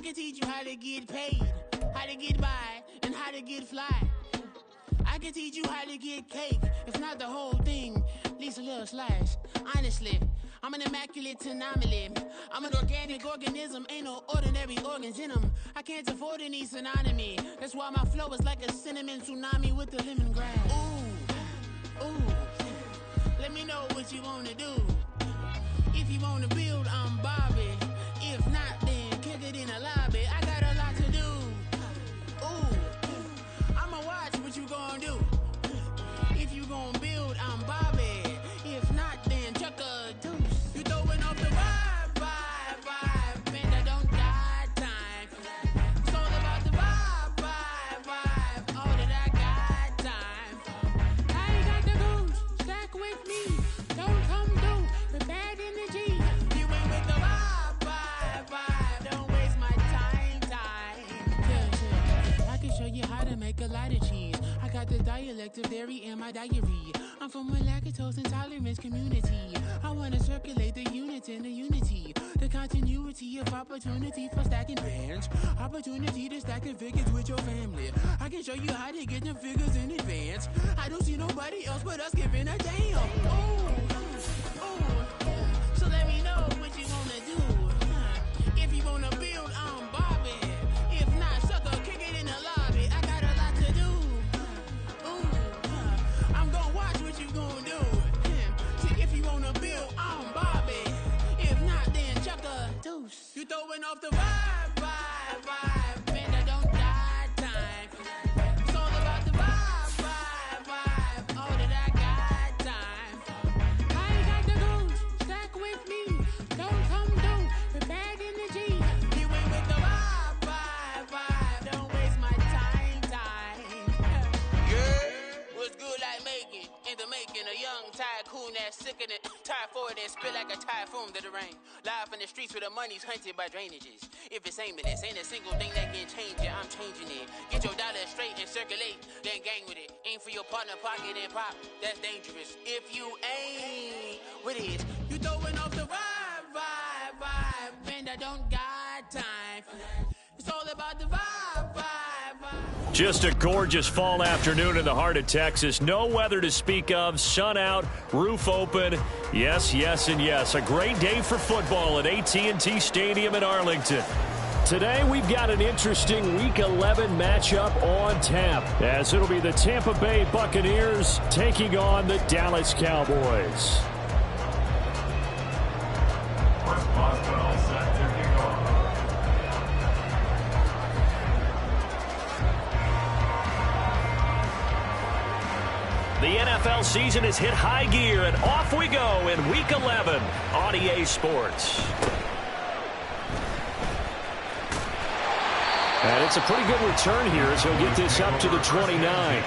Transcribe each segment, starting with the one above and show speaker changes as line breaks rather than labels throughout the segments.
can teach you how to get paid, how to get by, and how to get fly. I can teach you how to get cake, if not the whole thing, at least a little slice. Honestly, I'm an immaculate anomaly. I'm an organic organism, ain't no ordinary organs in them. I can't afford any synonymy. That's why my flow is like a cinnamon tsunami with the lemongrass. Ooh, ooh, let me know what you wanna do. If you wanna build, I'm Bobby. If not, then kick it in the lobby. I got a lot to do. Ooh, I'ma watch what you gonna do. If you gonna build, I'm Bobby. If not, then chuck a deuce. You throwing off the vibe, man, I don't got time. It's all about the vibe, all that I got time. I ain't got the goose, stack with me. Don't come through with bad energy. You ain't with the vibe, don't waste my time. Yeah, I can show you how to make a lot of cheese. I got the dialect of dairy in my diary. I'm from a lactose intolerance community. I wanna circulate the units in the unity, the continuity of opportunity for stacking bands, opportunity to stack the figures with your family. I can show you how to get them figures in advance. I don't see nobody else but us giving a damn. Ooh, so let me know what you wanna do. If you wanna build, I'm Bobby. If not, sucker, kick it in the lobby. I got a lot to do. I'm gonna watch what you gonna do. See, if you wanna build, I'm Bobby. If not, then chuck a deuce. You throwing off the vibe, man, I don't got time. It's all about the vibe, all that I got time. I ain't got the goose, stack with me. Don't come through with bad energy. You ain't with the vibe, don't waste my time. Yeah, what's good like making? In the making, a young tycoon that's sicker than tie forward and spit like a typhoon to the rain. Live in the streets where the money's hunted by drainages. If it's aimless, ain't a single thing that can change it, I'm changing it. Get your dollar straight and circulate, then gang with it. Aim for your partner, pocket and pop, that's dangerous. If you ain't with it, you throwing off the vibe, man, I don't got time. It's all about the vibe.
Just a gorgeous fall afternoon in the heart of Texas. No weather to speak of. Sun out, roof open. Yes, yes, and yes. A great day for football at AT&T Stadium in Arlington. Today, we've got an interesting Week 11 matchup on tap, as it'll be the Tampa Bay Buccaneers taking on the Dallas Cowboys. The NFL season has hit high gear, and off we go in Week 11 on EA Sports. And it's a pretty good return here as he'll get this up to the 29.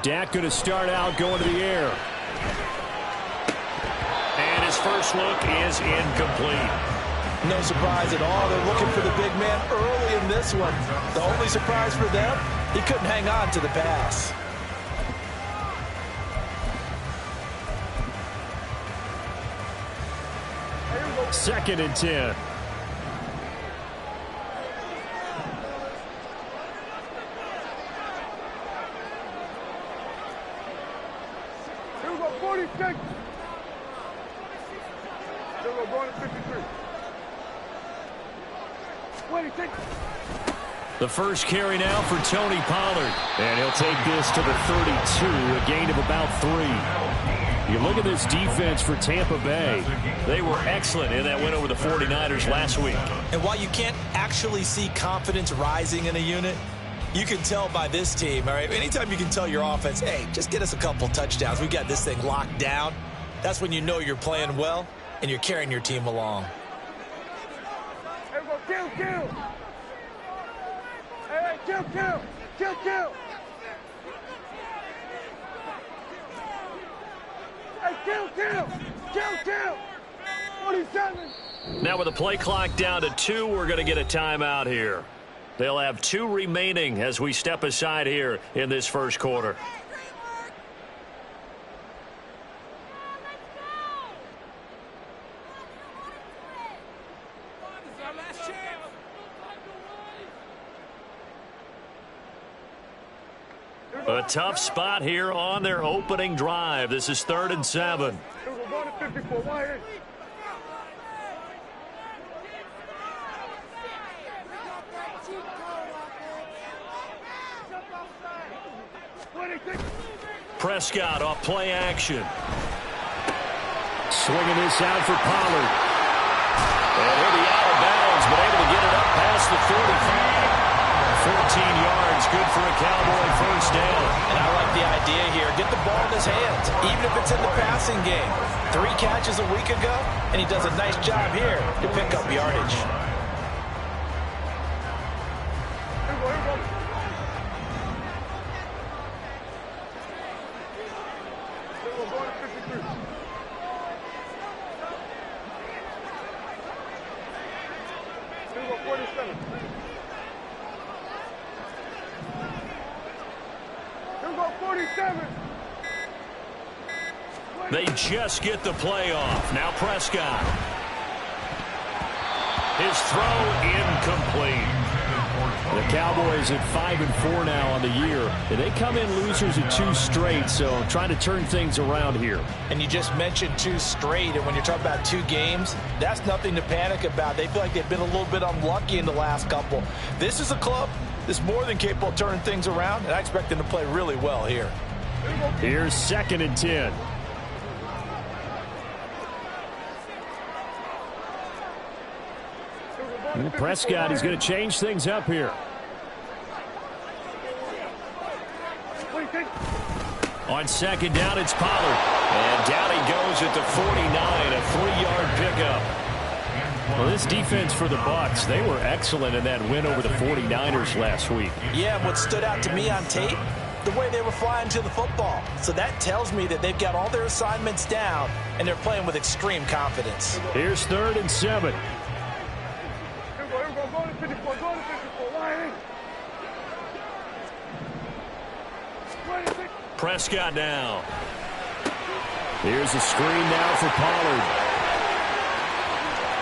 Dak going to start out going to the air. And his first look is incomplete.
No surprise at all. They're looking for the big man early in this one. The only surprise for them, he couldn't hang on to the pass.
Second and 10.
Here we go, 46. Here we go, going to 53. 26.
The first carry now for Tony Pollard. And he'll take this to the 32, a gain of about 3. You look at this defense for Tampa Bay. They were excellent in that win over the 49ers last week.
And while you can't actually see confidence rising in a unit, you can tell by this team, all right? Anytime you can tell your offense, hey, just get us a couple touchdowns. We got this thing locked down. That's when you know you're playing well and you're carrying your team along.
Hey, go kill. Hey, kill. Hey, kill. 47.
Now with the play clock down to 2, we're going to get a timeout here. They'll have 2 remaining as we step aside here in this first quarter. A tough spot here on their opening drive. This is 3rd and 7. Prescott off play action. Swinging this out for Pollard. And he'll be out of bounds, but able to get it up past the 45. 14 yards, good for a Cowboy first down.
And I like the idea here. Get the ball in his hands, even if it's in the passing game. 3 catches a week ago, and he does a nice job here to pick up yardage.
They just get the play off. Now Prescott. His throw incomplete. The Cowboys at 5-4 now on the year. And they come in losers at 2 straight, so trying to turn things around here.
And you just mentioned 2 straight, and when you're talking about 2 games, that's nothing to panic about. They feel like they've been a little bit unlucky in the last couple. This is a club that's more than capable of turning things around, and I expect them to play really well here.
Here's 2nd and 10. And Prescott is going to change things up here. On 2nd down, it's Pollard. And down he goes at the 49, a 3-yard pickup. Well, this defense for the Bucs, they were excellent in that win over the 49ers last week.
Yeah, what stood out to me on tape, the way they were flying to the football. So that tells me that they've got all their assignments down, and they're playing with extreme confidence.
Here's 3rd and 7. Prescott now. Here's a screen now for Pollard.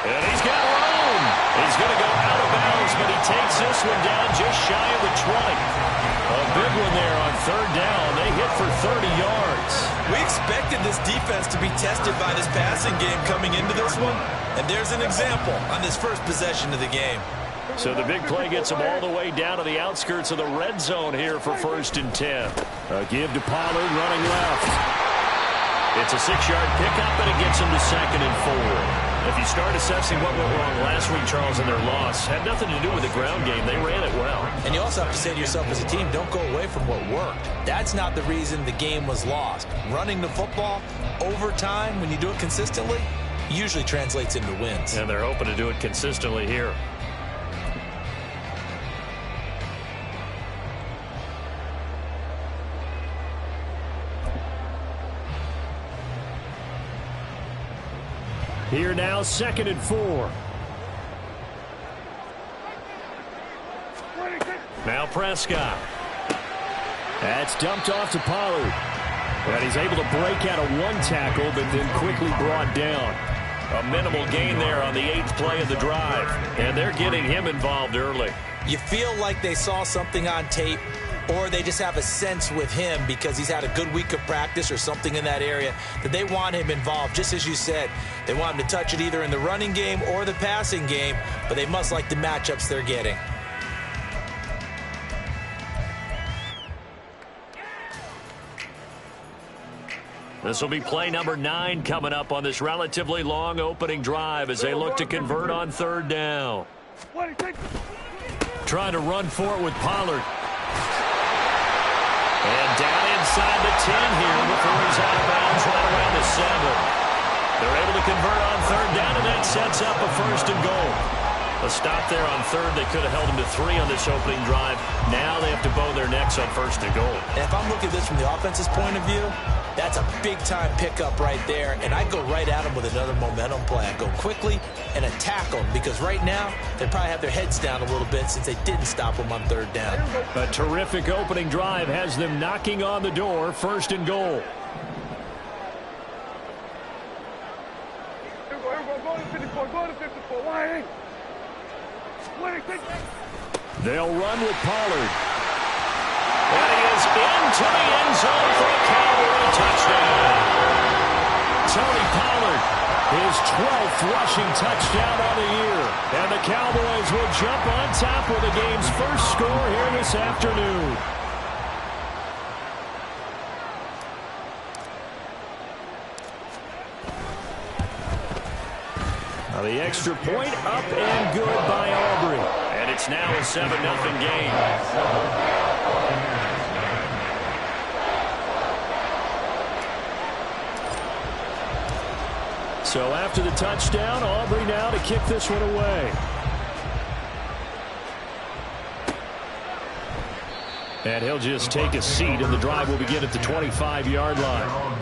And he's got room. He's going to go out of bounds, but he takes this one down just shy of the 20. A big one there on 3rd down. They hit for 30 yards.
We expected this defense to be tested by this passing game coming into this one, and there's an example on this first possession of the game.
So the big play gets them all the way down to the outskirts of the red zone here for 1st and 10. A give to Pollard running left. It's a 6-yard pickup, and it gets them to 2nd and 4. If you start assessing what went wrong last week, Charles, in their loss, had nothing to do with the ground game. They ran it well. And you also have to say to yourself as a team, don't go away from what worked. That's not the reason the game was lost. Running the football over time, when you do it consistently, usually translates into wins. And they're hoping to do it consistently here. Here now, 2nd and 4. Now Prescott. That's dumped off to Pollard. And he's able to break out of 1 tackle, but then quickly brought down. A minimal gain there on the 8th play of the drive. And they're getting him involved early. You feel like they saw something on tape, or they just have a sense with him because he's had a good week of practice or something in that area that they want him involved. Just as you said, they want him to touch it either in the running game or the passing game, but they must like the matchups they're getting. This will be play number 9 coming up on this relatively long opening drive as they look to convert on 3rd down. Trying to run for it with Pollard. And down inside the 10 here before he's out of bounds right around the 7. They're able to convert on 3rd down, and that sets up a 1st and goal. A stop there on 3rd. They could have held him to 3 on this opening drive. Now they have to bow their necks on 1st and goal.
And if I'm looking at this from the offense's point of view, that's a big-time pickup right there. And I go right at them with another momentum play. I go quickly and attack them because right now they probably have their heads down a little bit since they didn't stop them on 3rd down.
A terrific opening drive has them knocking on the door. 1st and goal.
Go to 54, go to 54. Why?
They'll run with Pollard. And he is into the end zone for a Cowboy touchdown. Tony Pollard, his 12th rushing touchdown on the year. And the Cowboys will jump on top with the game's first score here this afternoon. Now the extra point up and good by Aubrey. And it's now a 7-0 game. So after the touchdown, Aubrey now to kick this one away. And he'll just take a seat, and the drive will begin at the 25-yard line.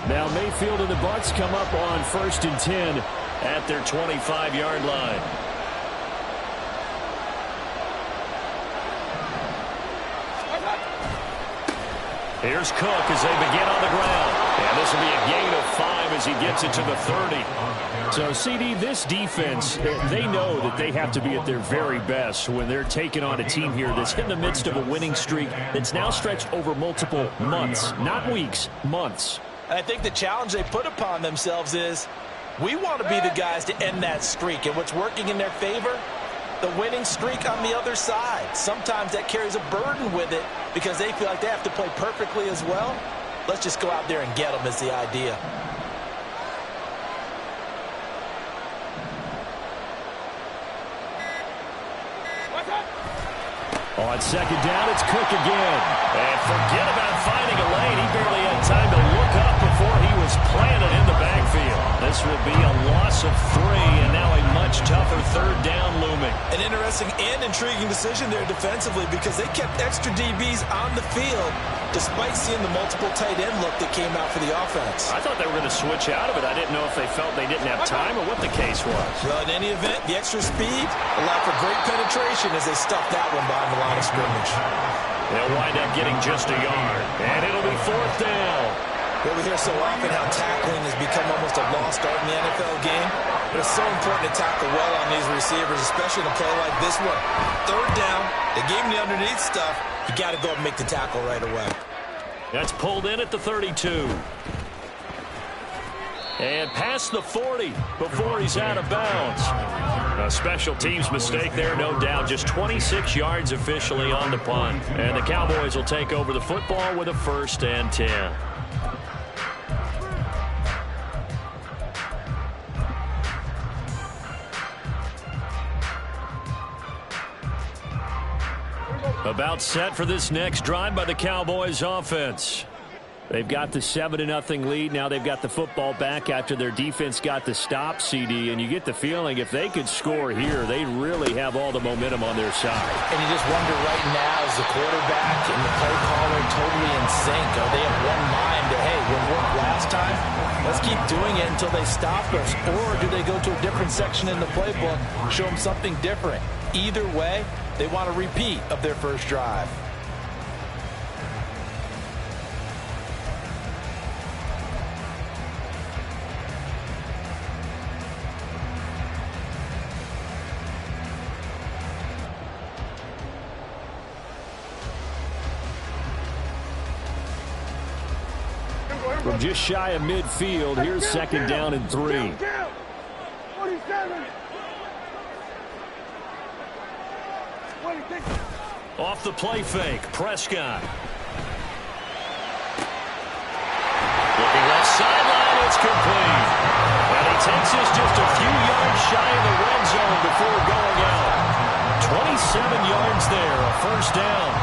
Now Mayfield and the Bucs come up on 1st and 10 at their 25-yard line. Here's Cook as they begin on the ground. And this will be a gain of 5 as he gets it to the 30. So, CD, this defense, they know that they have to be at their very best when they're taking on a team here that's in the midst of a winning streak that's now stretched over multiple months, not weeks, months.
And I think the challenge they put upon themselves is we want to be the guys to end that streak. And what's working in their favor? The winning streak on the other side. Sometimes that carries a burden with it because they feel like they have to play perfectly as well. Let's just go out there and get them is the idea.
On 2nd down, it's Cook again. And forget about finding a lane. He barely had time to look up before he was planted in the backfield. This will be a loss of 3, and now a much tougher 3rd down looming.
An interesting and intriguing decision there defensively because they kept extra DBs on the field despite seeing the multiple tight end look that came out for the offense.
I thought they were going to switch out of it. I didn't know if they felt they didn't have time or what the case was.
Well, in any event, the extra speed allowed for great penetration as they stuffed that one behind the line of scrimmage.
They'll wind up getting just a yard, and it'll be 4th down.
Well, we hear so often how tackling has become almost a lost art in the NFL game. But it's so important to tackle well on these receivers, especially in a play like this one. 3rd down, they gave him the underneath stuff. You got to go and make the tackle right away.
That's pulled in at the 32. And past the 40 before he's out of bounds. A special teams mistake there, no doubt. Just 26 yards officially on the punt. And the Cowboys will take over the football with a 1st and 10. About set for this next drive by the Cowboys offense. They've got the 7-0 lead. Now they've got the football back after their defense got the stop, CD. And you get the feeling if they could score here, they really have all the momentum on their side.
And you just wonder right now, is the quarterback and the play caller totally in sync? Are they of one mind that, hey, what worked last time, let's keep doing it until they stop us? Or do they go to a different section in the playbook, show them something different? Either way, they want a repeat of their first drive.
From just shy of midfield, here's second down and 3.
47.
Off the play fake, Prescott. Looking left sideline, it's complete. And he takes us just a few yards shy of the red zone before going out. 27 yards there, a first down.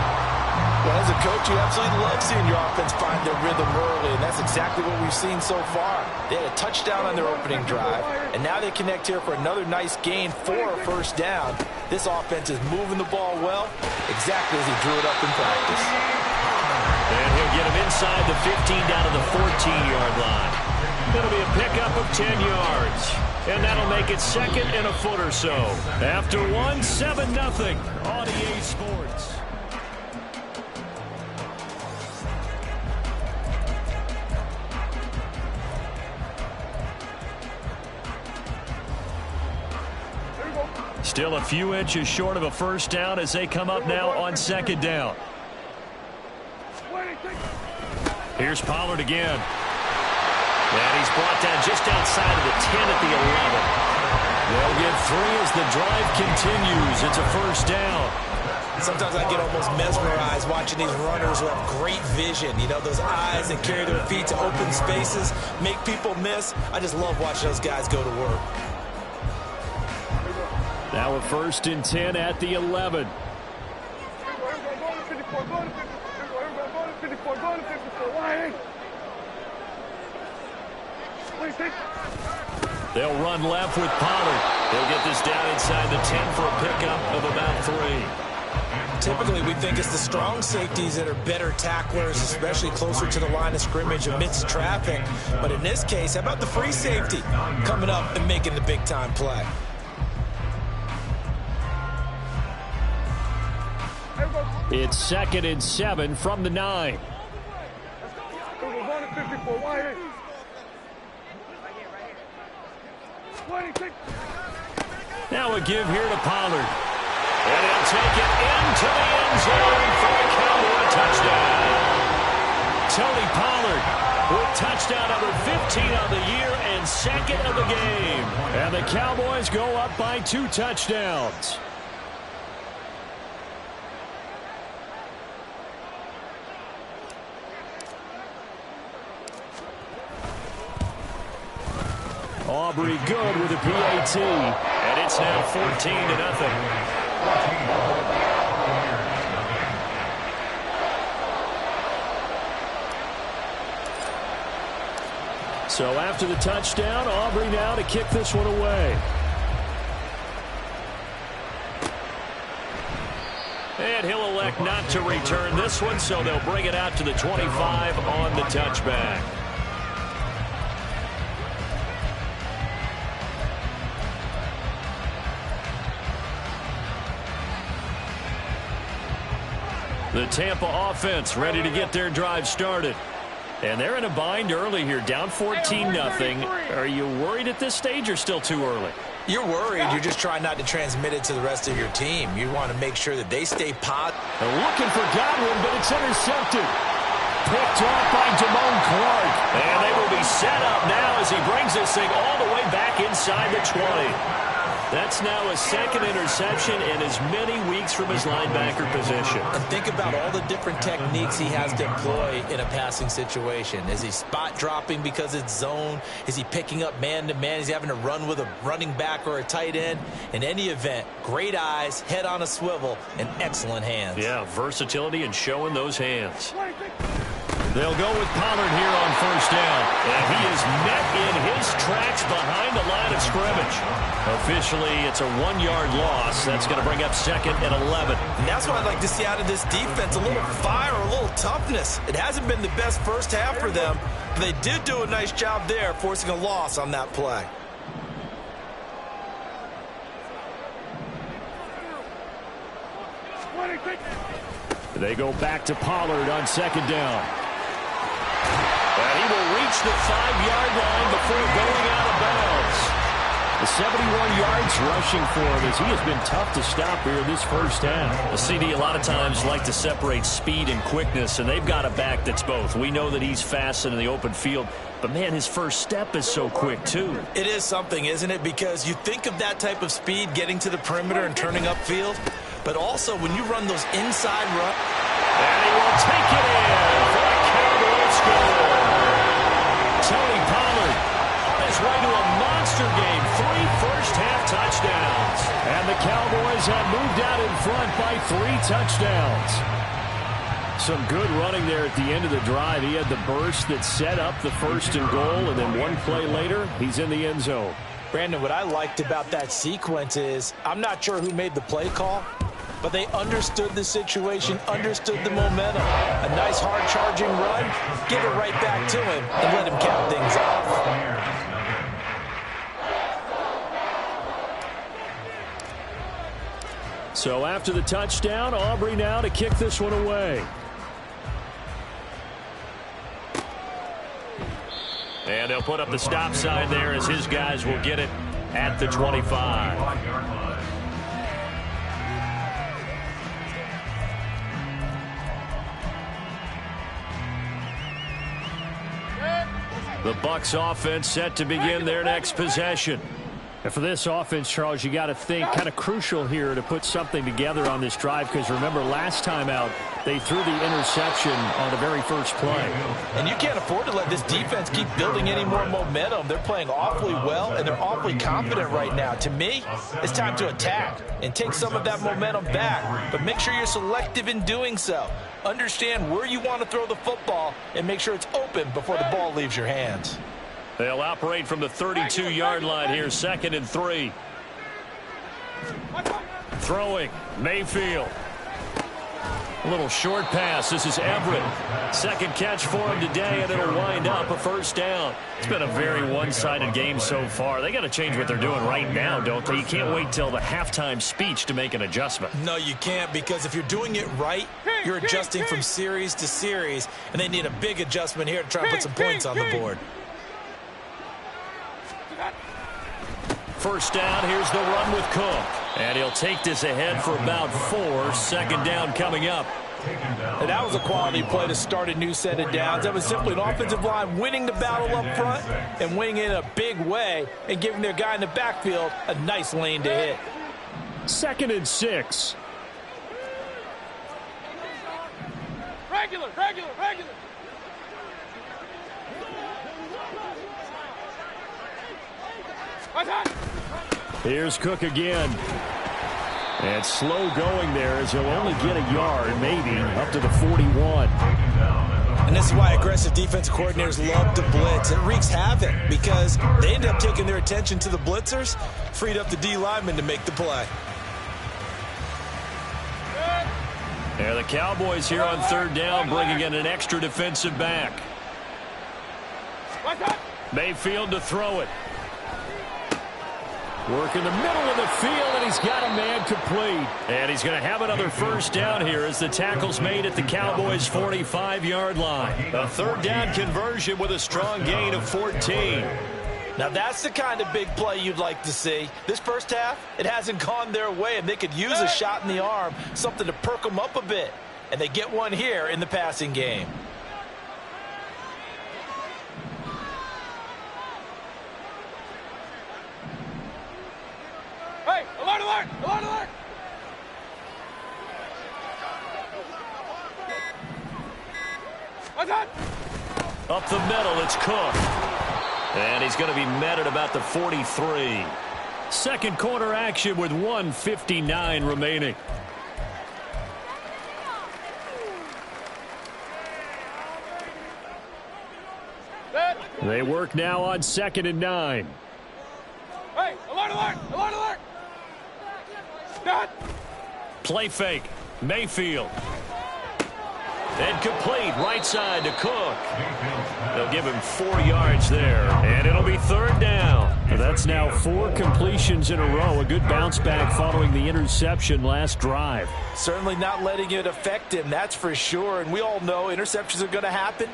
Well, as a coach, you absolutely love seeing your offense find their rhythm early, and that's exactly what we've seen so far. They had a touchdown on their opening drive, and now they connect here for another nice gain for a first down. This offense is moving the ball well, exactly as he drew it up in practice.
And he'll get him inside the 15 down to the 14-yard line. It'll be a pickup of 10 yards. And that'll make it second and a foot or so. After one, 7-0 on EA Sports. Still a few inches short of a first down as they come up now on second down. Here's Pollard again. And he's brought down just outside of the 10 at the 11. They'll get 3 as the drive continues. It's a first down.
Sometimes I get almost mesmerized watching these runners who have great vision. You know, those eyes that carry their feet to open spaces, make people miss. I just love watching those guys go to work.
Now a first and 10 at the 11. They'll run left with Pollard. They'll get this down inside the 10 for a pickup of about 3.
Typically, we think it's the strong safeties that are better tacklers, especially closer to the line of scrimmage amidst traffic. But in this case, how about the free safety coming up and making the big-time play?
It's second and 7 from the 9. Now a give here to Pollard. And he'll take it into the end zone for a Cowboy touchdown. Tony Pollard with touchdown number 15 on the year and second of the game. And the Cowboys go up by 2 touchdowns. Aubrey good with a PAT. And it's now 14-0. So after the touchdown, Aubrey now to kick this one away. And he'll elect not to return this one, so they'll bring it out to the 25 on the touchback. The Tampa offense ready to get their drive started. And they're in a bind early here, down 14-0. Are you worried at this stage or still too early?
You're worried. You're just trying not to transmit it to the rest of your team. You want to make sure that they stay positive.
They're looking for Godwin, but it's intercepted. Picked off by Damone Clark. And they will be set up now as he brings this thing all the way back inside the 20. That's now a second interception and as many weeks from his linebacker position.
And think about all the different techniques he has to employ in a passing situation. Is he spot dropping because it's zone? Is he picking up man-to-man? Is he having to run with a running back or a tight end? In any event, great eyes, head on a swivel, and excellent hands.
Yeah, versatility and showing those hands. They'll go with Pollard here on first down. And he is met in his tracks behind the line of scrimmage. Officially, it's a 1-yard loss. That's going to bring up second and 11.
And that's what I'd like to see out of this defense, a little fire, a little toughness. It hasn't been the best first half for them, but they did do a nice job there, forcing a loss on that play.
They go back to Pollard on second down. And he will reach the 5-yard line before going out of bounds. The 71 yards rushing for him as he has been tough to stop here this first half. The CD a lot of times like to separate speed and quickness, and they've got a back that's both. We know that he's fast in the open field, but, man, his first step is so quick, too.
It is something, isn't it? Because you think of that type of speed getting to the perimeter and turning upfield, but also when you run those inside runs.
And he will take it in for a Cowboys score. Tony Pollard on his way to a monster game. 3 first-half touchdowns. And the Cowboys have moved out in front by 3 touchdowns. Some good running there at the end of the drive. He had the burst that set up the 1st and goal, and then one play later, he's in the end zone.
Brandon, what I liked about that sequence is I'm not sure who made the play call, but they understood the situation, understood the momentum. A nice hard-charging run, give it right back to him, and let him cap things off.
So after the touchdown, Aubrey now to kick this one away. And they'll put up the stop sign there as his guys will get it at the 25. The Bucs offense set to begin their next possession. And for this offense, Charles, you got to think kind of crucial here to put something together on this drive, because remember last time out they threw the interception on the very first play.
And you can't afford to let this defense keep building any more momentum. They're playing awfully well, and they're awfully confident right now. To me, it's time to attack and take some of that momentum back, but make sure you're selective in doing so. Understand where you want to throw the football and make sure it's open before the ball leaves your hands.
They'll operate from the 32-yard line here, 2nd and 3. Throwing, Mayfield. A little short pass. This is Everett. Second catch for him today, and it'll wind up a first down. It's been a very one-sided game so far. They got to change what they're doing right now, don't they? You can't wait till the halftime speech to make an adjustment.
No, you can't, because if you're doing it right, you're adjusting from series to series, and they need a big adjustment here to try and put some points on the board.
First down, here's the run with Cook. And he'll take this ahead for about 4. 2nd down coming up.
And that was a quality play to start a new set of downs. That was simply an offensive line winning the battle up front and winning in a big way and giving their guy in the backfield a nice lane to hit.
2nd and 6.
Regular.
Here's Cook again. And slow going there as he'll only get a yard, maybe, up to the 41.
And this is why aggressive defensive coordinators love to blitz. It wreaks havoc because they end up taking their attention to the blitzers, freed up the D lineman to make the play.
And the Cowboys here on 3rd down, bringing in an extra defensive back. Mayfield to throw it. Work in the middle of the field, and he's got a man complete. And he's going to have another first down here as the tackle's made at the Cowboys' 45-yard line. A 3rd down conversion with a strong gain of 14.
Now that's the kind of big play you'd like to see. This first half, it hasn't gone their way, and they could use a shot in the arm, something to perk them up a bit. And they get one here in the passing game.
Hey, alert! What's that?
Up the middle, it's Cook. And he's going to be met at about the 43. Second quarter action with 1:59 remaining. They work now on 2nd and 9.
Hey, alert! Dad.
Play fake. Mayfield. And complete right side to Cook. They'll give him 4 yards there. And it'll be 3rd down. That's now 4 completions in a row. A good bounce back following the interception last drive.
Certainly not letting it affect him, that's for sure. And we all know interceptions are going to happen.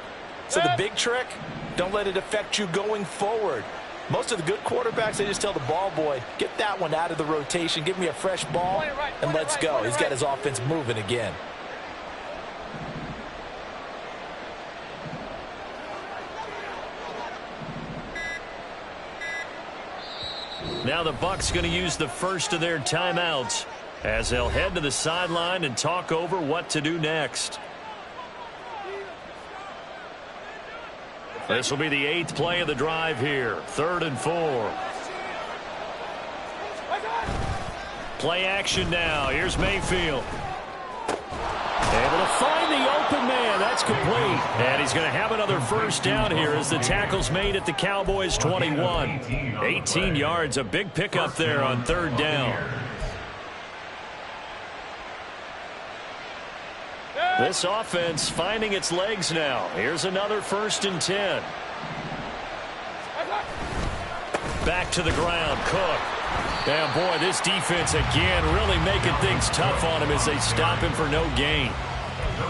So the big trick, don't let it affect you going forward. Most of the good quarterbacks, they just tell the ball boy, get that one out of the rotation, give me a fresh ball, and let's go. He's got his offense moving again.
Now the Bucs going to use the first of their timeouts as they'll head to the sideline and talk over what to do next. This will be the 8th play of the drive here. 3rd and 4. Play action now. Here's Mayfield. Able to find the open man. That's complete. And he's going to have another first down here as the tackle's made at the Cowboys 21. 18 yards, a big pickup there on 3rd down. This offense finding its legs now. Here's another 1st and 10. Back to the ground, Cook. And boy, this defense again really making things tough on him as they stop him for no gain.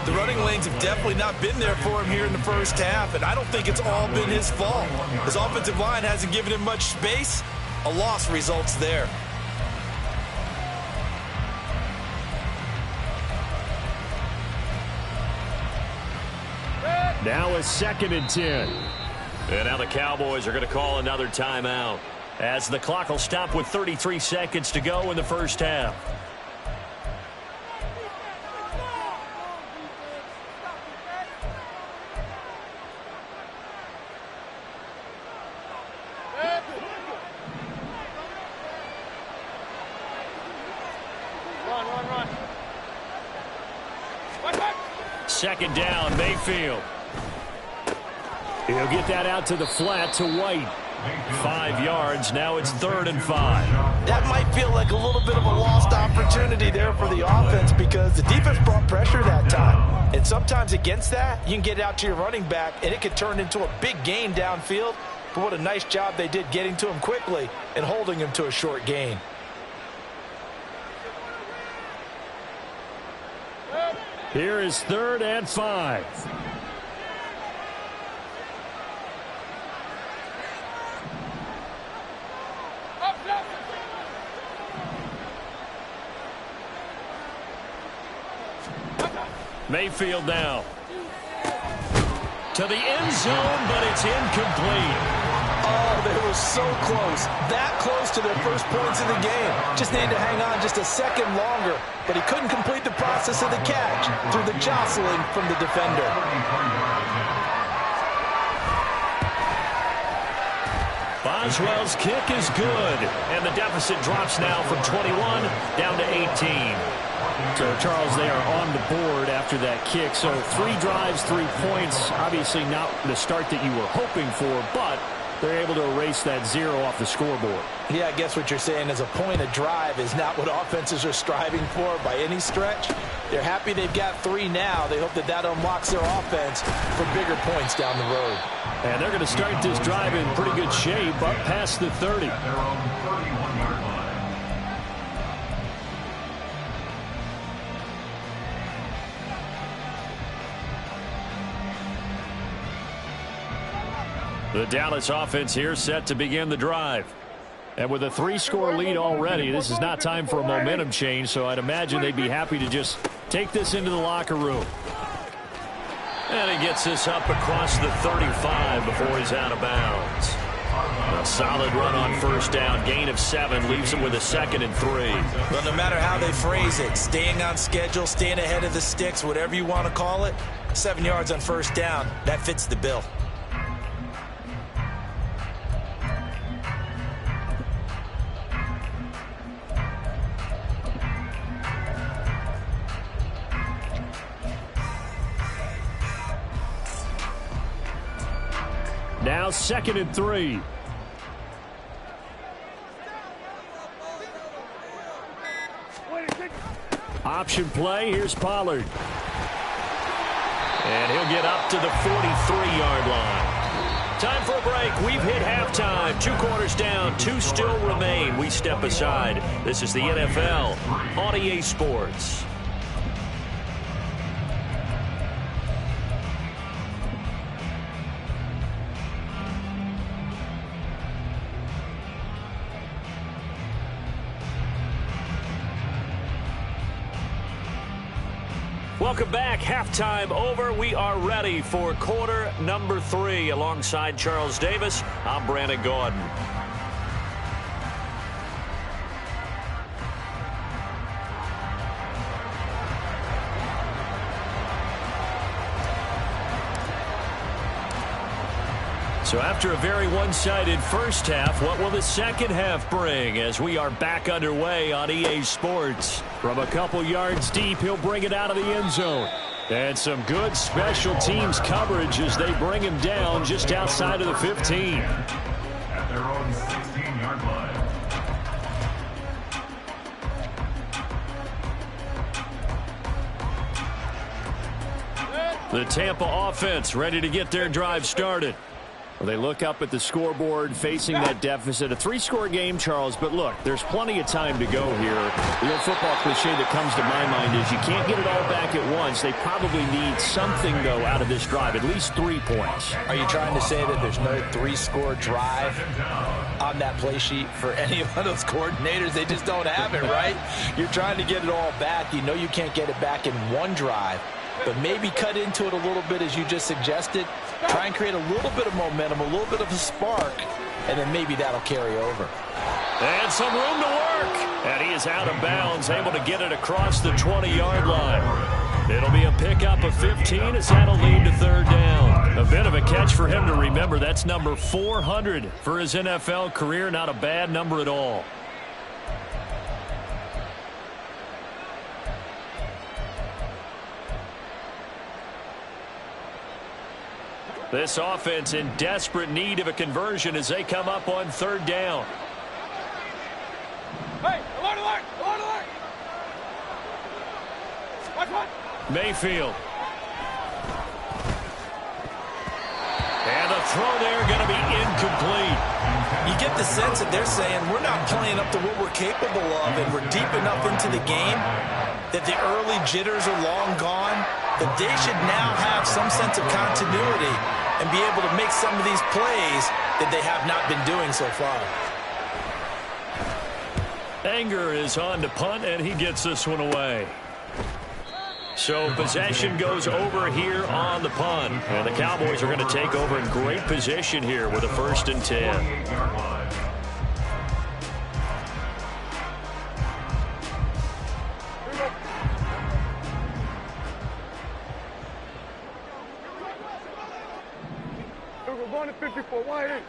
The running lanes have definitely not been there for him here in the first half, and I don't think it's all been his fault. His offensive line hasn't given him much space. A loss results there.
Now a 2nd and 10. And now the Cowboys are going to call another timeout as the clock will stop with 33 seconds to go in the first half.
Run.
2nd down, Mayfield. He'll get that out to the flat to White. 5 yards. Now it's 3rd and 5.
That might feel like a little bit of a lost opportunity there for the offense because the defense brought pressure that time. And sometimes against that, you can get out to your running back, and it could turn into a big gain downfield. But what a nice job they did getting to him quickly and holding him to a short gain.
Here is 3rd and 5. Mayfield now. To the end zone, but it's incomplete.
Oh, they were so close. That close to their first points of the game. Just needed to hang on just a second longer, but he couldn't complete the process of the catch through the jostling from the defender.
Boswell's kick is good, and the deficit drops now from 21 down to 18. So, Charles, they are on the board after that kick. So 3 drives, 3 points. Obviously not the start that you were hoping for, but they're able to erase that 0 off the scoreboard.
Yeah, I guess what you're saying is a point a drive is not what offenses are striving for by any stretch. They're happy they've got 3 now. They hope that that unlocks their offense for bigger points down the road.
And they're going to start this drive in pretty good shape up past the 30. The Dallas offense here set to begin the drive. And with a 3-score lead already, this is not time for a momentum change, so I'd imagine they'd be happy to just take this into the locker room. And he gets this up across the 35 before he's out of bounds. A solid run on first down, gain of 7, leaves him with a 2nd and 3.
But no matter how they phrase it, staying on schedule, staying ahead of the sticks, whatever you want to call it, 7 yards on first down, that fits the bill.
Now 2nd and 3. Option play. Here's Pollard. And he'll get up to the 43-yard line. Time for a break. We've hit halftime. 2 quarters down. 2 still remain. We step aside. This is the NFL on EA Sports. Welcome back. Halftime over. We are ready for quarter number 3. Alongside Charles Davis, I'm Brandon Gordon. So after a very one-sided first half, what will the second half bring as we are back underway on EA Sports? From a couple yards deep, he'll bring it out of the end zone. And some good special teams coverage as they bring him down just outside of the 15.
At their own 16-yard line.
The Tampa offense ready to get their drive started. Well, they look up at the scoreboard facing that deficit. A 3-score game, Charles, but look, there's plenty of time to go here. The old football cliche that comes to my mind is you can't get it all back at once. They probably need something, though, out of this drive, at least 3 points.
Are you trying to say that there's no 3-score drive on that play sheet for any of those coordinators? They just don't have it, right? You're trying to get it all back. You know you can't get it back in one drive, but maybe cut into it a little bit as you just suggested. Try and create a little bit of momentum, a little bit of a spark, and then maybe that'll carry over.
And some room to work. And he is out of bounds, able to get it across the 20-yard line. It'll be a pickup of 15 as that'll lead to third down. A bit of a catch for him to remember. That's number 400 for his NFL career. Not a bad number at all. This offense in desperate need of a conversion as they come up on third down.
Hey, alert, alert, alert, alert. Watch.
Mayfield. And the throw there going to be incomplete.
You get the sense that they're saying we're not playing up to what we're capable of, and we're deep enough into the game that the early jitters are long gone, that they should now have some sense of continuity and be able to make some of these plays that they have not been doing so far.
Anger is on to punt, and he gets this one away. So possession goes over here on the punt. And the Cowboys are going to take over in great position here with a 1st and 10.
We're going to 54. Wide in.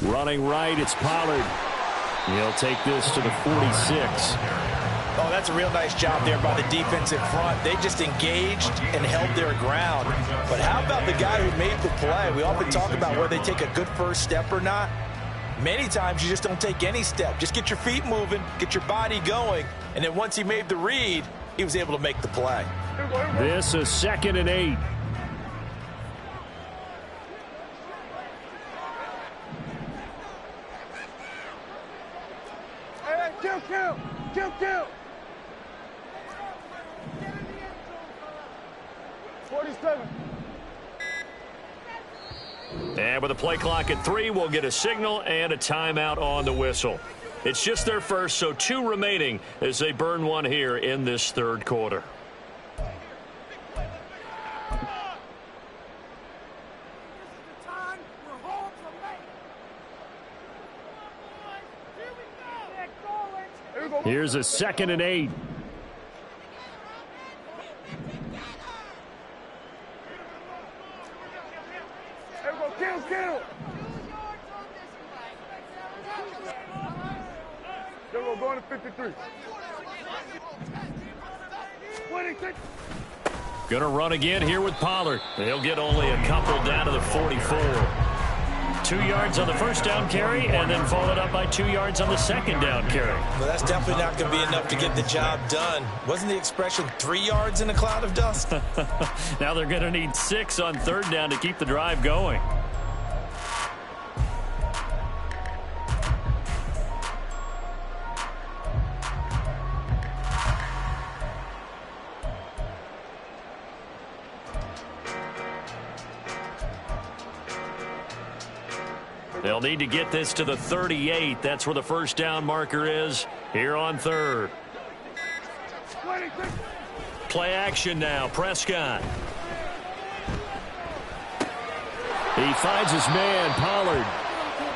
Running right, it's Pollard. He'll take this to the 46.
Oh, that's a real nice job there by the defensive front. They just engaged and held their ground. But how about the guy who made the play? We often talk about whether they take a good first step or not. Many times you just don't take any step. Just get your feet moving, get your body going, and then once he made the read, he was able to make the play.
This is 2nd and 8.
Kill. 47.
And with the play clock at 3, we'll get a signal and a timeout on the whistle. It's just their first, so 2 remaining as they burn one here in this third quarter. Here's a 2nd and 8.
Kill. We're going to 53.
Gonna run again here with Pollard. He'll get only a couple down to the 44. 2 yards on the first down carry, and then followed up by 2 yards on the second down carry.
Well, that's definitely not going to be enough to get the job done. Wasn't the expression 3 yards in a cloud of dust?
Now they're going to need 6 on third down to keep the drive going. They'll need to get this to the 38. That's where the first down marker is here on third. Play action now. Prescott. He finds his man, Pollard.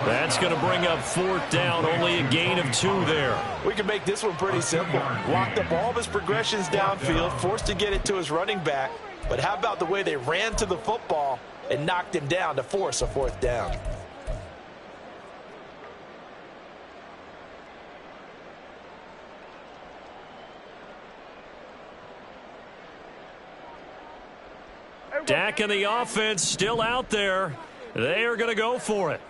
That's going to bring up fourth down. Only a gain of 2 there.
We can make this one pretty simple. Locked up all of his progressions downfield, forced to get it to his running back. But how about the way they ran to the football and knocked him down to force a fourth down?
Dak and the offense still out there. They are going to go for it.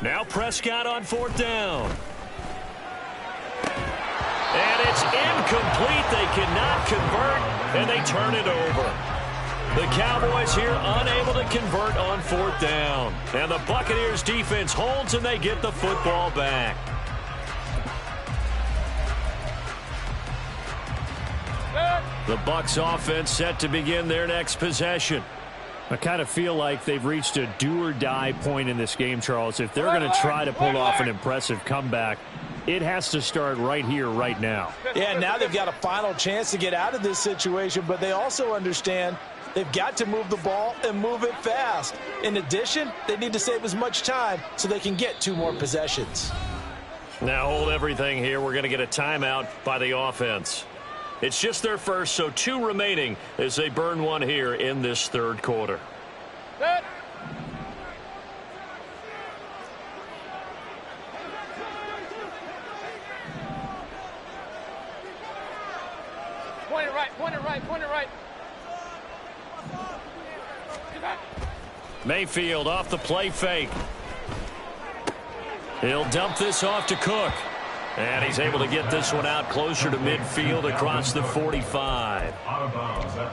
Now Prescott on fourth down. And it's incomplete. They cannot convert, and they turn it over. The Cowboys here unable to convert on fourth down. And the Buccaneers defense holds, and they get the football back. The Bucs offense set to begin their next possession. I kind of feel like they've reached a do-or-die point in this game, Charles. If they're going to try to pull off an impressive comeback, it has to start right here, right now.
Yeah, now they've got a final chance to get out of this situation, but they also understand they've got to move the ball and move it fast. In addition, they need to save as much time so they can get 2 more possessions.
Now hold everything here. We're going to get a timeout by the offense. It's just their first, so 2 remaining as they burn one here in this third quarter.
Set. Point it right, point it right, point it right.
Mayfield off the play fake. He'll dump this off to Cook. And he's able to get this one out closer to midfield across the 45.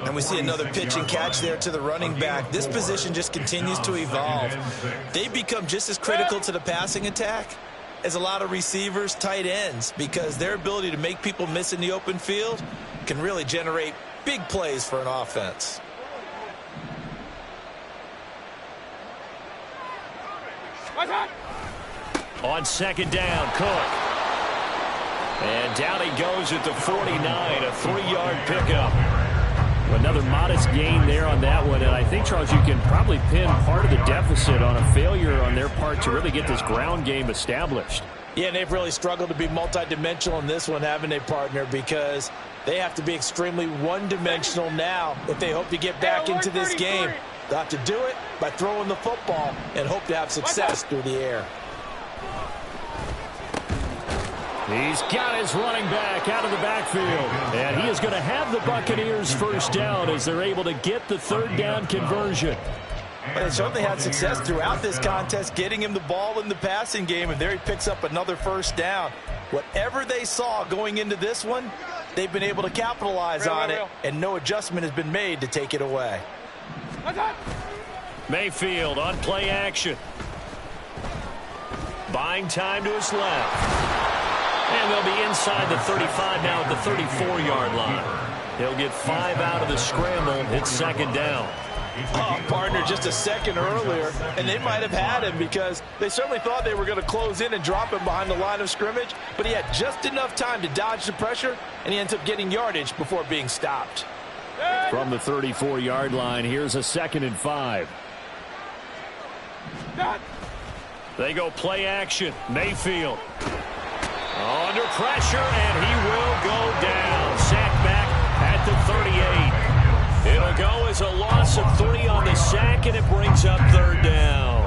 And we see another pitch and catch there to the running back. This position just continues to evolve. They become just as critical to the passing attack as a lot of receivers, tight ends, because their ability to make people miss in the open field can really generate big plays for an offense.
On second down, Cook. And down he goes at the 49, a 3-yard pickup. Another modest gain there on that one, and I think, Charles, you can probably pin part of the deficit on a failure on their part to really get this ground game established.
Yeah, and they've really struggled to be multidimensional in this one, haven't they, partner, because they have to be extremely one-dimensional now if they hope to get back into this game. They'll have to do it by throwing the football and hope to have success through the air.
He's got his running back out of the backfield. And he is going to have the Buccaneers first down as they're able to get the third down conversion.
But they certainly had success throughout this contest, getting him the ball in the passing game, and there he picks up another first down. Whatever they saw going into this one, they've been able to capitalize on it, and no adjustment has been made to take it away.
Mayfield on play action. Buying time to his left. And they'll be inside the 35 now at the 34-yard line. He'll get 5 out of the scramble. It's second down.
Oh, partner, just a second earlier, and they might have had him because they certainly thought they were going to close in and drop him behind the line of scrimmage, but he had just enough time to dodge the pressure, and he ends up getting yardage before being stopped.
From the 34-yard line, here's a 2nd and 5. They go play action. Mayfield. Under pressure, and he will go down. Sack back at the 38. It'll go as a loss of 3 on the sack, and it brings up third down.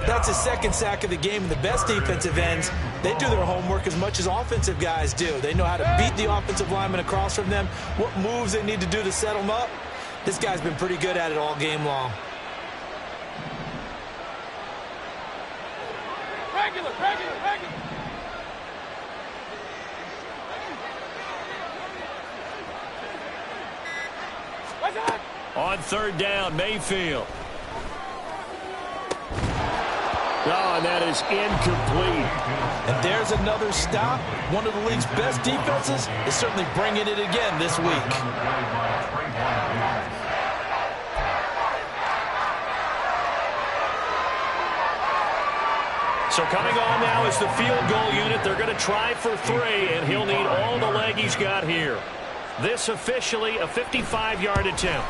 That's his second sack of the game, and the best defensive ends, they do their homework as much as offensive guys do. They know how to beat the offensive lineman across from them, what moves they need to do to set them up. This guy's been pretty good at it all game long.
Regular.
On third down, Mayfield. Oh, and that is incomplete.
And there's another stop. One of the league's best defenses is certainly bringing it again this week.
So coming on now is the field goal unit. They're going to try for 3, and he'll need all the leg he's got here. This officially a 55-yard attempt.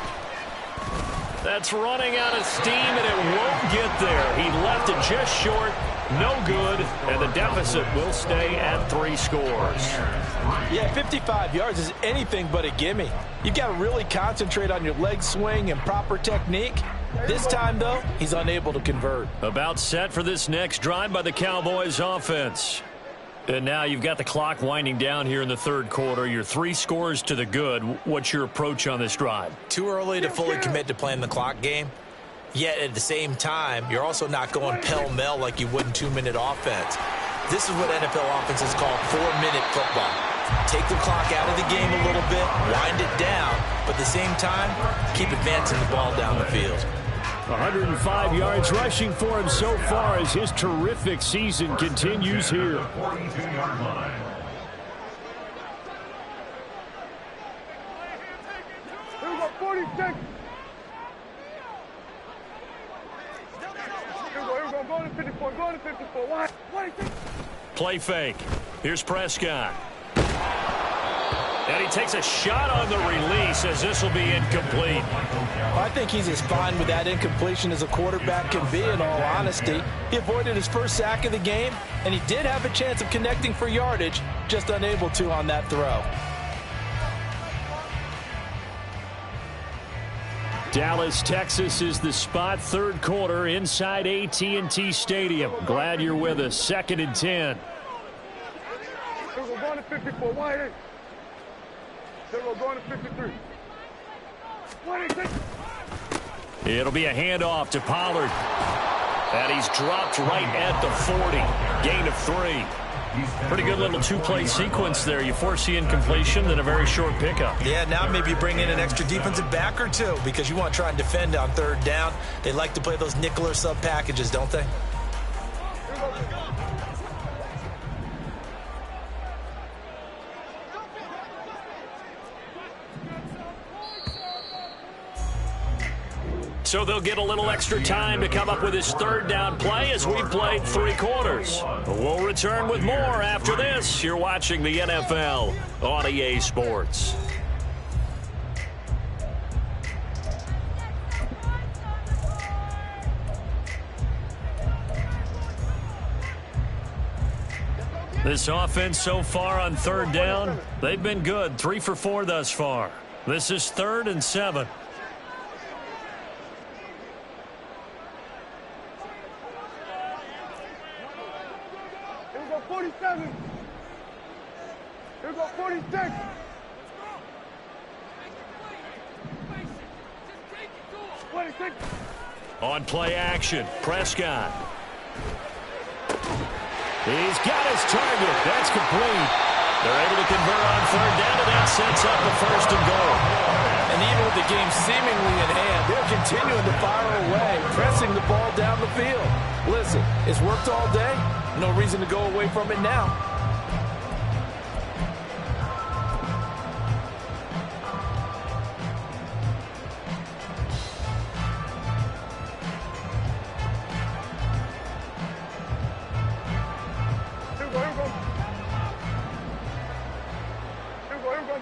That's running out of steam, and it won't get there. He left it just short. No good, and the deficit will stay at 3 scores.
Yeah, 55 yards is anything but a gimme. You've got to really concentrate on your leg swing and proper technique. This time, though, he's unable to convert.
About set for this next drive by the Cowboys offense. And now you've got the clock winding down here in the third quarter. You're 3 scores to the good. What's your approach on this drive?
Too early to fully commit to playing the clock game. Yet at the same time, you're also not going pell-mell like you would in 2-minute offense. This is what NFL offenses call 4-minute football. Take the clock out of the game a little bit, wind it down, but at the same time, keep advancing the ball down the field.
105 yards rushing for him so far as his terrific season continues here.
42-yard line.
Here we go, 46. Here we go, go to 54, go to 54. Why?
Play fake. Here's Prescott. And he takes a shot on the release as this will be incomplete.
I think he's as fine with that incompletion as a quarterback can be, in all honesty. He avoided his first sack of the game, and he did have a chance of connecting for yardage, just unable to on that throw.
Dallas, Texas is the spot, third quarter inside AT&T Stadium. Glad you're with us. 2nd and 10.
We're going to 54, why? We're going to 53.
It'll be a handoff to Pollard. And he's dropped right at the 40. Gain of 3. Pretty good little 2-play sequence there. You force the incompletion, then a very short pickup.
Yeah, now maybe bring in an extra defensive back or 2 because you want to try and defend on 3rd down. They like to play those nickel or sub packages, don't they?
So they'll get a little extra time to come up with his 3rd down play as we've played 3 quarters. We'll return with more after this. You're watching the NFL on EA Sports. This offense so far on 3rd down, they've been good. 3 for 4 thus far. This is 3rd and 7.
Here we go, 47. Here we go, 46.
On play action, Prescott. He's got his target. That's complete. They're able to convert on 3rd down, and that sets up a 1st and goal.
And even with the game seemingly in hand, they're continuing to fire away, pressing the ball down the field. Listen, it's worked all day. No reason to go away from it now.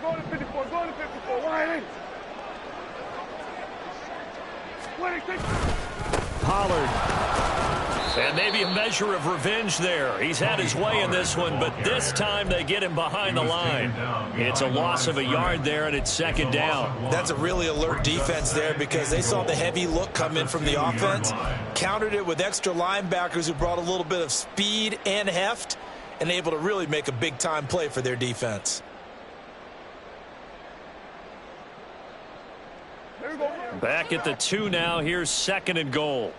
Go to 54, go to 54. Why?
Pollard. And maybe a measure of revenge there. He's had his way in this one, but this time they get him behind the line. It's a loss of a yard there, and it's 2nd down.
That's a really alert defense there because they saw the heavy look come in from the offense, countered it with extra linebackers who brought a little bit of speed and heft, and able to really make a big-time play for their defense.
Back at the 2 now. Here's 2nd and goal.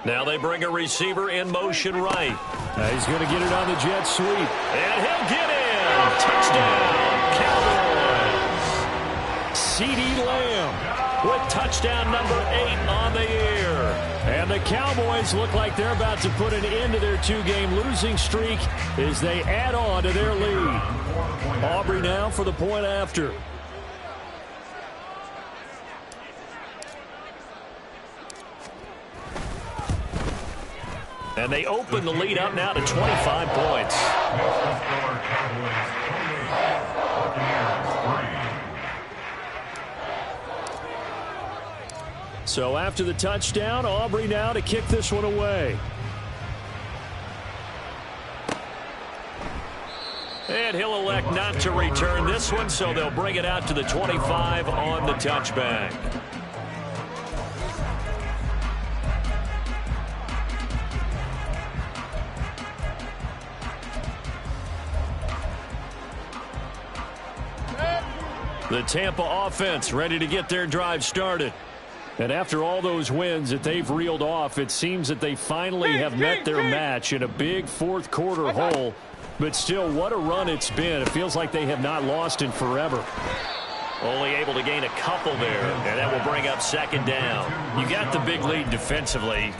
Now they bring a receiver in motion right. He's going to get it on the jet sweep. And he'll get in. Touchdown, Cowboys. CeeDee Lamb. with touchdown number 8 on the year. And the Cowboys look like they're about to put an end to their 2-game losing streak as they add on to their lead. Aubrey now for the point after. And they open the lead up now to 25 points. So after the touchdown, Aubrey now to kick this one away. And he'll elect not to return this one, so they'll bring it out to the 25 on the touchback. The Tampa offense ready to get their drive started. And after all those wins that they've reeled off, it seems that they finally have met their match in a big fourth-quarter hole. But still, what a run it's been. It feels like they have not lost in forever. Only able to gain a couple there, and that will bring up second down. You got the big lead defensively,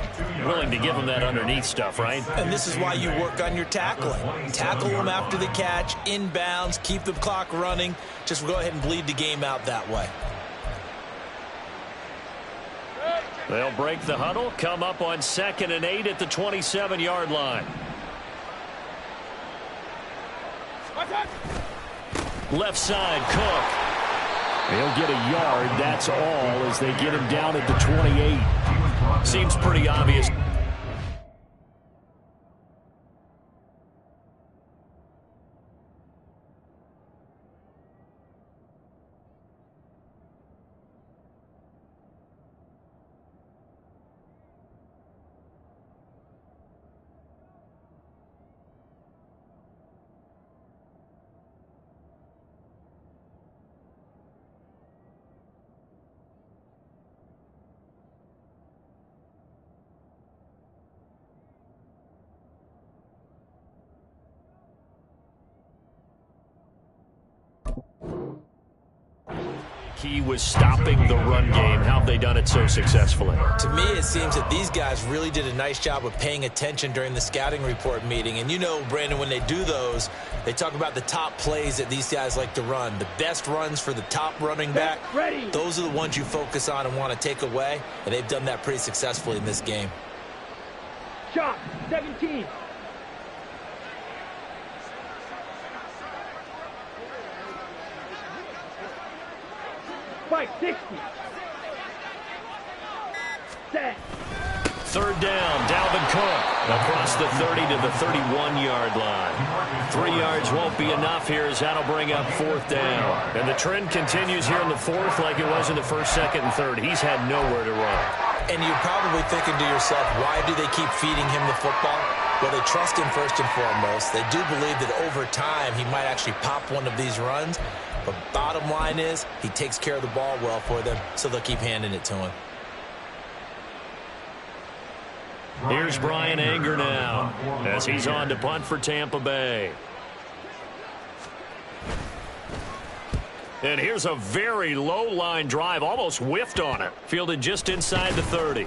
willing to give them that underneath stuff, right?
And this is why you work on your tackling. Tackle them after the catch, inbounds, keep the clock running. Just go ahead and bleed the game out that way.
They'll break the huddle, come up on 2nd and 8 at the 27-yard line. Left side, Cook. He'll get a yard, that's all, as they get him down at the 28. Seems pretty obvious. He was stopping the run game. How have they done it so successfully?
To me, it seems that these guys really did a nice job of paying attention during the scouting report meeting. And you know, Brandon, when they do those, they talk about the top plays that these guys like to run. The best runs for the top running back. Those are the ones you focus on and want to take away. And they've done that pretty successfully in this game.
Shot, 17. Spike, 60. Set.
Third down, Dalvin Cook across the 30 to the 31-yard line. 3 yards won't be enough here as that'll bring up 4th down. And the trend continues here in the 4th like it was in the 1st, 2nd, and 3rd. He's had nowhere to run.
And you're probably thinking to yourself, why do they keep feeding him the football? Well, they trust him first and foremost. They do believe that over time he might actually pop one of these runs. But bottom line is he takes care of the ball well for them, so they'll keep handing it to him.
Here's Brian Anger now as he's on to punt for Tampa Bay. And here's a very low-line drive, almost whiffed on it. Fielded just inside the 30.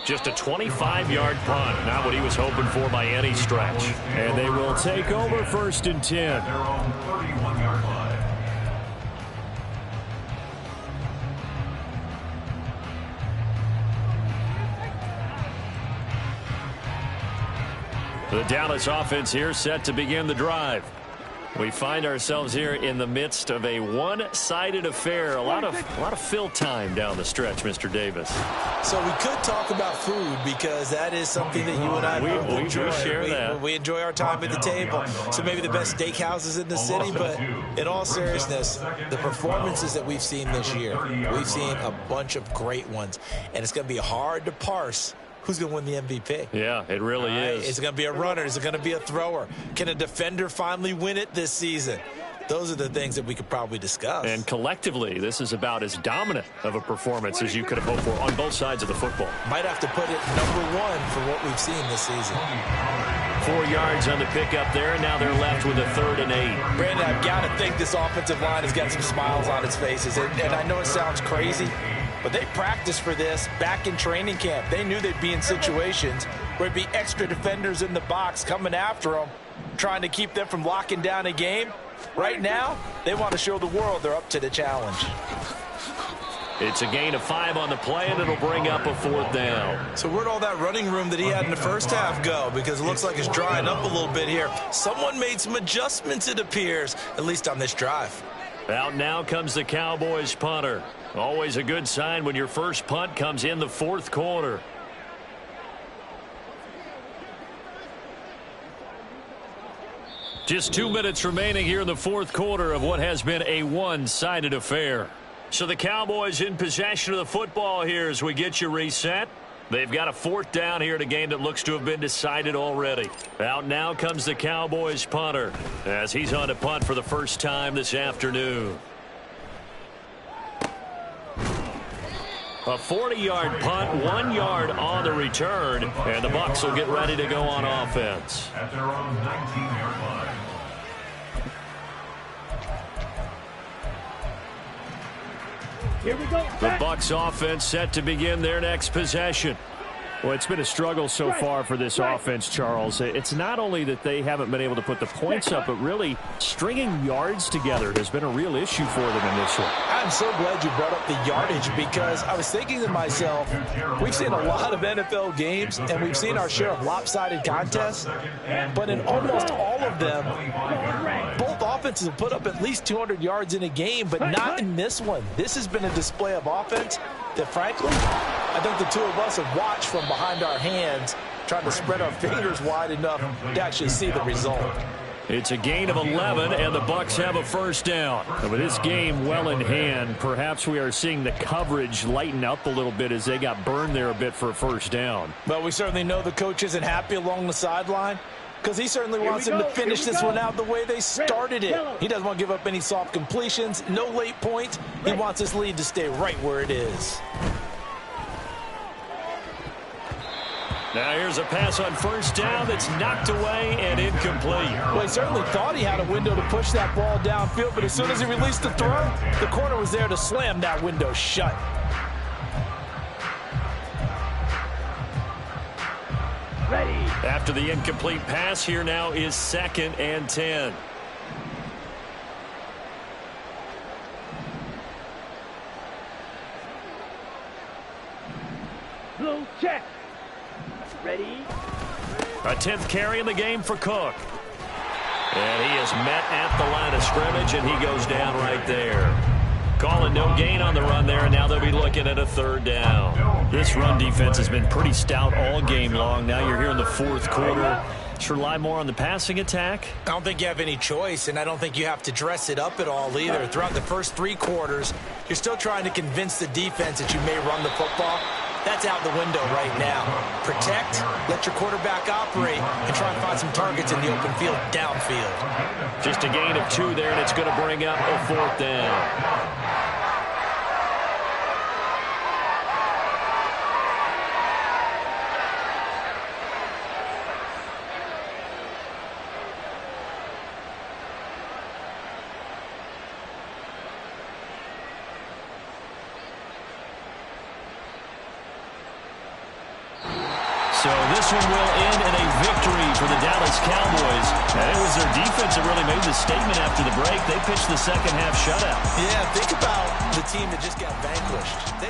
Just a 25-yard punt, not what he was hoping for by any stretch. And they will take over 1st and 10. The Dallas offense here set to begin the drive. We find ourselves here in the midst of a one-sided affair. A lot of fill time down the stretch, Mr. Davis.
So we could talk about food because that is something that you and I both enjoy.
We share that.
We enjoy our time at the table. So maybe the best steakhouses in the city, but in all seriousness, the performances that we've seen this year, we've seen a bunch of great ones. And it's going to be hard to parse who's going to win the MVP.
Yeah, it really is.
Is it going to be a runner? Is it going to be a thrower? Can a defender finally win it this season? Those are the things that we could probably discuss.
And collectively, this is about as dominant of a performance as you could have hoped for on both sides of the football.
Might have to put it #1 for what we've seen this season.
4 yards on the pickup there, and now they're left with a 3rd and 8.
Brandon, I've got to think this offensive line has got some smiles on its faces. And I know it sounds crazy, but they practiced for this back in training camp. They knew they'd be in situations where it'd be extra defenders in the box coming after them, trying to keep them from locking down a game. Right now, they want to show the world they're up to the challenge.
It's a gain of 5 on the play, and it'll bring up a 4th down.
So where'd all that running room that he had in the first half go? Because it looks like it's drying up a little bit here. Someone made some adjustments, it appears, at least on this drive.
Out now comes the Cowboys punter. Always a good sign when your first punt comes in the 4th quarter. Just 2 minutes remaining here in the 4th quarter of what has been a one-sided affair. So the Cowboys in possession of the football here as we get you reset. They've got a 4th down here in a game that looks to have been decided already. Out now comes the Cowboys punter as he's on to punt for the first time this afternoon. A 40-yard punt, 1 yard on the return, and the Bucs will get ready to go on offense.
At their own 19-yard line.
Here we go.
The Bucs offense set to begin their next possession.
Well, it's been a struggle so far for this offense, Charles. It's not only that they haven't been able to put the points up, but really stringing yards together has been a real issue for them in this one.
I'm so glad you brought up the yardage because I was thinking to myself, we've seen a lot of NFL games and we've seen our share of lopsided contests, but in almost all of them, both offenses have put up at least 200 yards in a game, but not in this one. This has been a display of offense that, frankly, I think the two of us have watched from behind our hands, trying to spread our fingers wide enough to actually see the result.
It's a gain of 11, and the Bucs have a first down.
And with this game well in hand, perhaps we are seeing the coverage lighten up a little bit as they got burned there a bit for a first down.
But we certainly know the coach isn't happy along the sideline because he certainly wants them to finish this one out the way they started it. He doesn't want to give up any soft completions, no late points. He wants his lead to stay right where it is.
Now here's a pass on first down that's knocked away and incomplete.
Well, he certainly thought he had a window to push that ball downfield, but as soon as he released the throw, the corner was there to slam that window shut.
Ready.
After the incomplete pass, here now is 2nd and 10.
Blue check. Ready.
A 10th carry in the game for Cook. And he is met at the line of scrimmage, and he goes down right there. Calling no gain on the run there, and now they'll be looking at a 3rd down.
This run defense has been pretty stout all game long. Now you're here in the 4th quarter. Should rely more on the passing attack?
I don't think you have any choice, and I don't think you have to dress it up at all either. Throughout the first 3 quarters, you're still trying to convince the defense that you may run the football. That's out the window right now. Protect, let your quarterback operate, and try and find some targets in the open field downfield.
Just a gain of 2 there, and it's going to bring up a 4th down. So this one will end in a victory for the Dallas Cowboys. And it was their defense that really made the statement after the break. They pitched the second half shutout.
Yeah, think about the team that just got vanquished.